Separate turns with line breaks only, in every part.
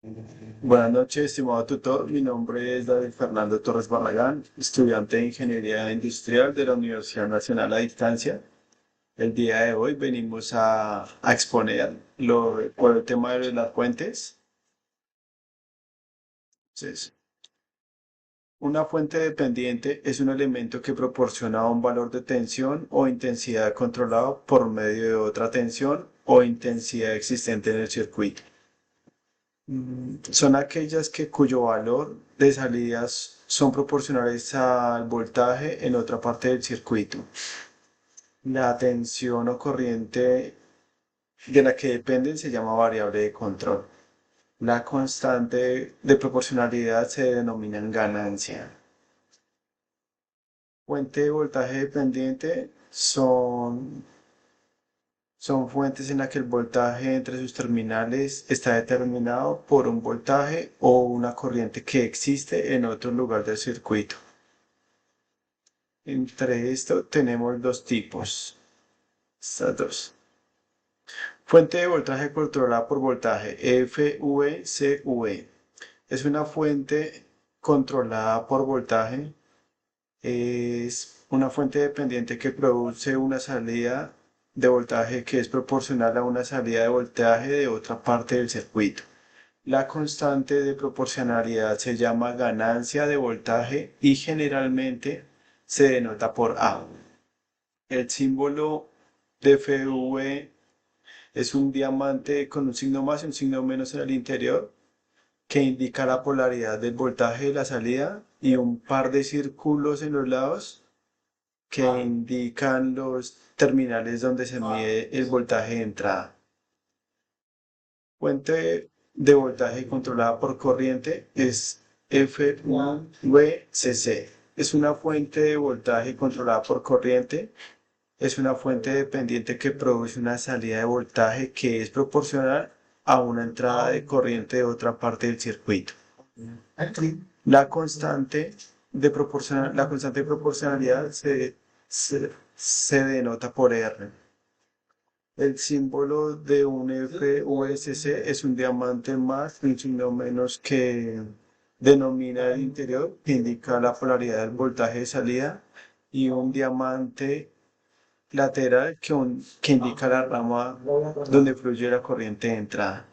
Buenas noches, estimado tutor. Mi nombre es David Fernando Torres Barragán, estudiante de Ingeniería Industrial de la Universidad Nacional a Distancia. El día de hoy venimos a exponer por el tema de las fuentes. Entonces, una fuente dependiente es un elemento que proporciona un valor de tensión o intensidad controlado por medio de otra tensión o intensidad existente en el circuito. Son aquellas cuyo valor de salidas son proporcionales al voltaje en otra parte del circuito. La tensión o corriente de la que dependen se llama variable de control. La constante de proporcionalidad se denomina ganancia. Fuente de voltaje dependiente son fuentes en las que el voltaje entre sus terminales está determinado por un voltaje o una corriente que existe en otro lugar del circuito. Entre esto tenemos dos tipos. Estas dos. Fuente de voltaje controlada por voltaje, FVCV. Es una fuente controlada por voltaje. Es una fuente dependiente que produce una salida de voltaje que es proporcional a una salida de voltaje de otra parte del circuito. La constante de proporcionalidad se llama ganancia de voltaje y generalmente se denota por A. El símbolo de FV es un diamante con un signo más y un signo menos en el interior que indica la polaridad del voltaje de la salida y un par de círculos en los lados que indican los terminales donde se mide el voltaje de entrada. Fuente de voltaje controlada por corriente es FVCC. Es una fuente de voltaje controlada por corriente. Es una fuente dependiente que produce una salida de voltaje que es proporcional a una entrada de corriente de otra parte del circuito. La constante de proporcionalidad se denota por R. El símbolo de un FUSC es un diamante más y un signo menos que denomina el interior, que indica la polaridad del voltaje de salida, y un diamante lateral que indica la rama donde fluye la corriente de entrada.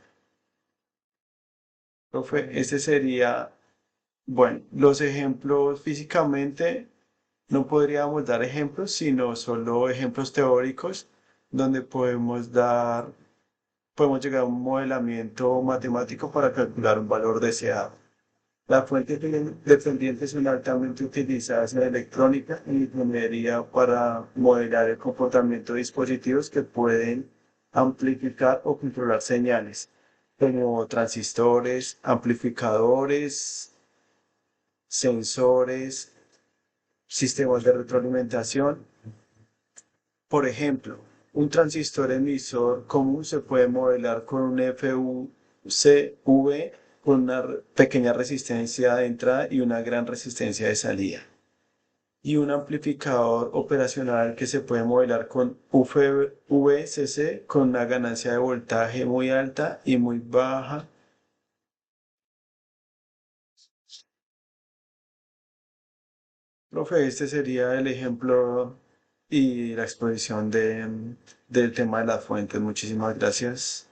Profe, este sería, bueno, los ejemplos físicamente no podríamos dar ejemplos, sino solo ejemplos teóricos donde podemos llegar a un modelamiento matemático para calcular un valor deseado. Las fuentes dependientes son altamente utilizadas en electrónica y ingeniería para modelar el comportamiento de dispositivos que pueden amplificar o controlar señales, como transistores, amplificadores, sensores, sistemas de retroalimentación. Por ejemplo, un transistor emisor común se puede modelar con un FUCV con una pequeña resistencia de entrada y una gran resistencia de salida. Y un amplificador operacional que se puede modelar con UVCC con una ganancia de voltaje muy alta y muy baja. Profe, este sería el ejemplo y la exposición del tema de las fuentes. Muchísimas gracias.